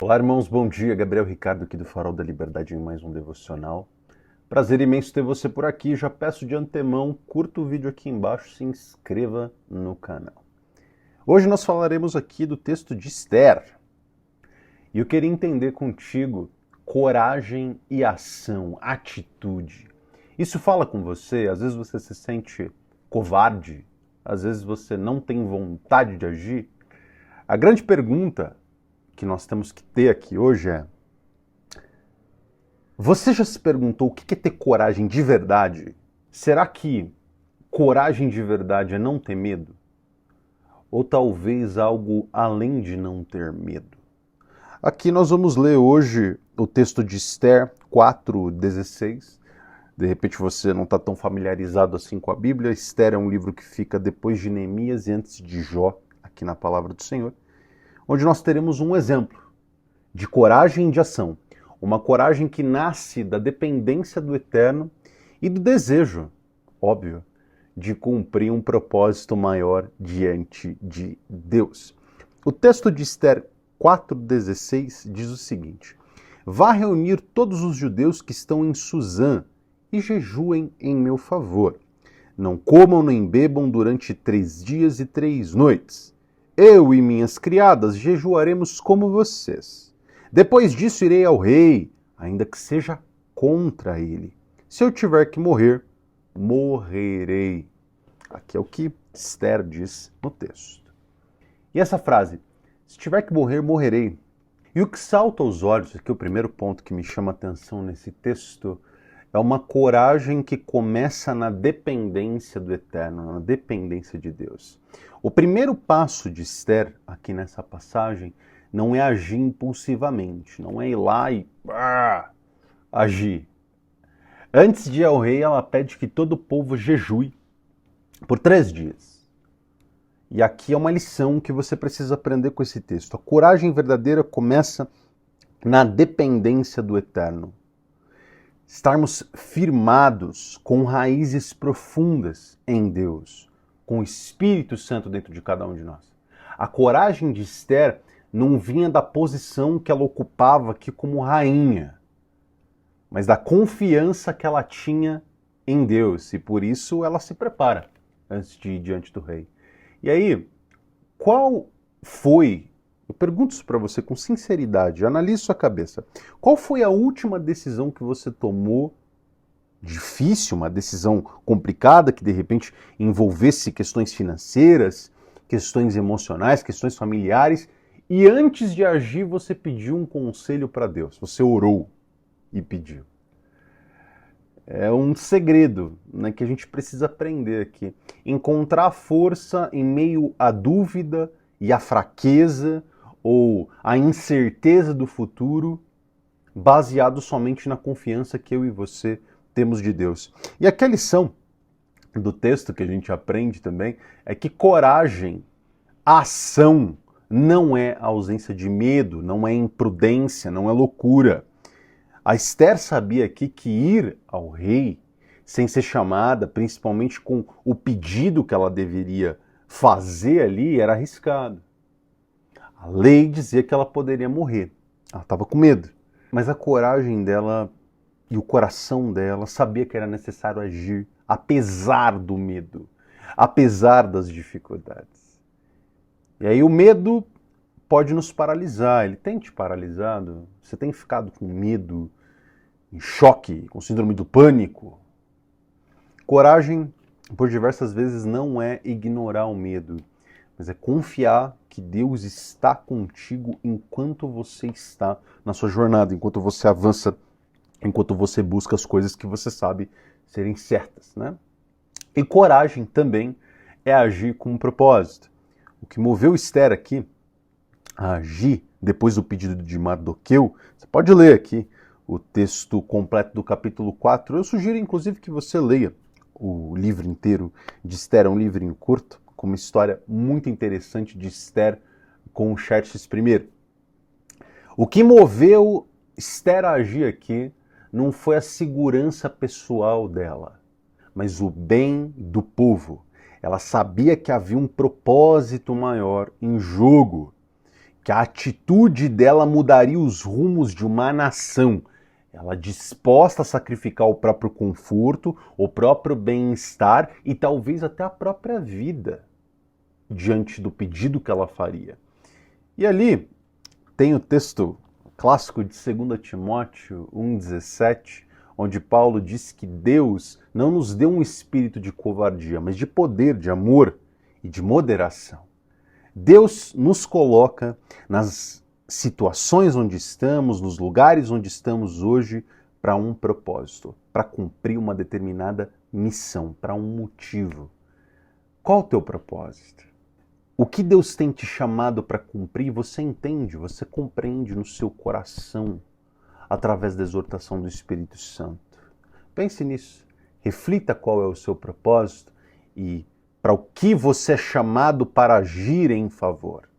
Olá, irmãos, bom dia. Gabriel Ricardo aqui do Farol da Liberdade em mais um devocional. Prazer imenso ter você por aqui. Já peço de antemão, curta o vídeo aqui embaixo, se inscreva no canal. Hoje nós falaremos aqui do texto de Esther. E eu queria entender contigo coragem e ação, atitude. Isso fala com você? Às vezes você se sente covarde, às vezes você não tem vontade de agir. A grande pergunta que nós temos que ter aqui hoje é: você já se perguntou o que é ter coragem de verdade? Será que coragem de verdade é não ter medo? Ou talvez algo além de não ter medo? Aqui nós vamos ler hoje o texto de Esther 4:16. De repente você não está tão familiarizado assim com a Bíblia. Esther é um livro que fica depois de Neemias e antes de Jó, aqui na Palavra do Senhor, onde nós teremos um exemplo de coragem e de ação. Uma coragem que nasce da dependência do Eterno e do desejo, óbvio, de cumprir um propósito maior diante de Deus. O texto de Esther 4:16 diz o seguinte: vá reunir todos os judeus que estão em Suzã e jejuem em meu favor. Não comam nem bebam durante 3 dias e 3 noites. Eu e minhas criadas jejuaremos como vocês. Depois disso irei ao rei, ainda que seja contra ele. Se eu tiver que morrer, morrerei. Aqui é o que Esther diz no texto. E essa frase, se tiver que morrer, morrerei. E o que salta aos olhos, aqui o primeiro ponto que me chama a atenção nesse texto, é uma coragem que começa na dependência do Eterno, na dependência de Deus. O primeiro passo de Esther, aqui nessa passagem, não é agir impulsivamente, não é ir lá e agir. Antes de ir ao rei, ela pede que todo o povo jejue por 3 dias. E aqui é uma lição que você precisa aprender com esse texto. A coragem verdadeira começa na dependência do Eterno. Estarmos firmados com raízes profundas em Deus, com o Espírito Santo dentro de cada um de nós. A coragem de Esther não vinha da posição que ela ocupava aqui como rainha, mas da confiança que ela tinha em Deus, e por isso ela se prepara antes de ir diante do rei. E aí, qual foi, eu pergunto isso para você com sinceridade, analise sua cabeça, qual foi a última decisão que você tomou, difícil, uma decisão complicada, que de repente envolvesse questões financeiras, questões emocionais, questões familiares, e antes de agir você pediu um conselho para Deus, você orou e pediu? É um segredo, né, que a gente precisa aprender aqui. Encontrar força em meio à dúvida e à fraqueza ou à incerteza do futuro, baseado somente na confiança que eu e você temos de Deus. E aqui a lição do texto que a gente aprende também é que coragem, ação, não é ausência de medo, não é imprudência, não é loucura. A Esther sabia aqui que ir ao rei, sem ser chamada, principalmente com o pedido que ela deveria fazer ali, era arriscado. A lei dizia que ela poderia morrer. Ela estava com medo. Mas a coragem dela e o coração dela sabia que era necessário agir, apesar do medo, apesar das dificuldades. E aí o medo pode nos paralisar, ele tem te paralisado, você tem ficado com medo, em choque, com síndrome do pânico. Coragem, por diversas vezes, não é ignorar o medo, mas é confiar que Deus está contigo enquanto você está na sua jornada, enquanto você avança, enquanto você busca as coisas que você sabe serem certas, né? E coragem também é agir com um propósito. O que moveu Esther aqui a agir depois do pedido de Mardoqueu, você pode ler aqui o texto completo do capítulo 4. Eu sugiro inclusive que você leia o livro inteiro de Esther, é um livrinho curto, com uma história muito interessante de Esther com Xerxes I. O que moveu Esther a agir aqui não foi a segurança pessoal dela, mas o bem do povo. Ela sabia que havia um propósito maior em jogo, que a atitude dela mudaria os rumos de uma nação. Ela disposta a sacrificar o próprio conforto, o próprio bem-estar e talvez até a própria vida diante do pedido que ela faria. E ali tem o texto clássico de 2 Timóteo 1,17, onde Paulo diz que Deus não nos deu um espírito de covardia, mas de poder, de amor e de moderação. Deus nos coloca nas situações onde estamos, nos lugares onde estamos hoje, para um propósito, para cumprir uma determinada missão, para um motivo. Qual o teu propósito? O que Deus tem te chamado para cumprir, você entende, você compreende no seu coração, através da exortação do Espírito Santo. Pense nisso, reflita qual é o seu propósito e para o que você é chamado para agir em favor.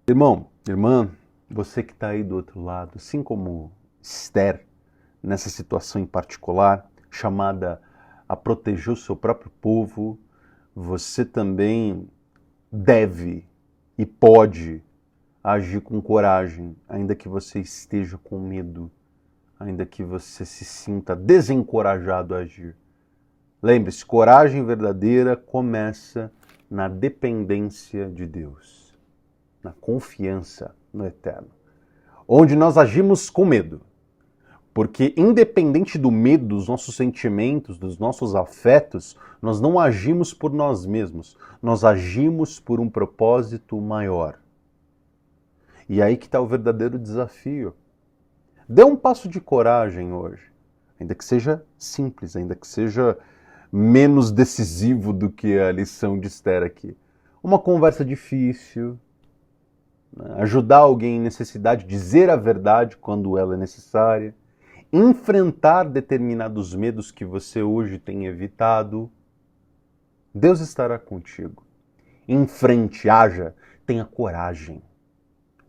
Irmão, irmã, você que está aí do outro lado, assim como Esther, nessa situação em particular, chamada a proteger o seu próprio povo, você também deve e pode agir com coragem, ainda que você esteja com medo, ainda que você se sinta desencorajado a agir. Lembre-se, coragem verdadeira começa na dependência de Deus, na confiança no Eterno, onde nós agimos com medo. Porque independente do medo, dos nossos sentimentos, dos nossos afetos, nós não agimos por nós mesmos, nós agimos por um propósito maior. E aí que está o verdadeiro desafio. Dê um passo de coragem hoje, ainda que seja simples, ainda que seja menos decisivo do que a lição de Esther aqui. Uma conversa difícil, né? Ajudar alguém em necessidade, dizer a verdade quando ela é necessária, enfrentar determinados medos que você hoje tem evitado. Deus estará contigo. Enfrente, haja, tenha coragem.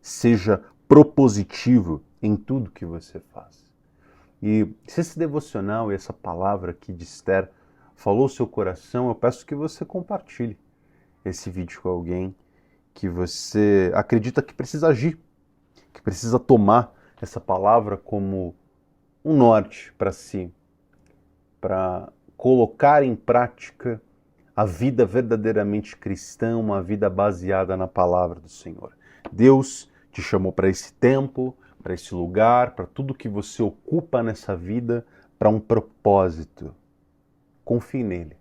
Seja propositivo em tudo que você faz. E se esse devocional e essa palavra aqui de Esther falou o seu coração, eu peço que você compartilhe esse vídeo com alguém que você acredita que precisa agir, que precisa tomar essa palavra como um norte para si, para colocar em prática a vida verdadeiramente cristã, uma vida baseada na palavra do Senhor. Deus te chamou para esse tempo, para esse lugar, para tudo que você ocupa nessa vida, para um propósito. Confie nele,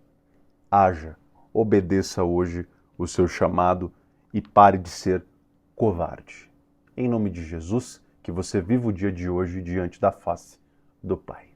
haja, obedeça hoje o seu chamado e pare de ser covarde. Em nome de Jesus, que você viva o dia de hoje diante da face do Pai.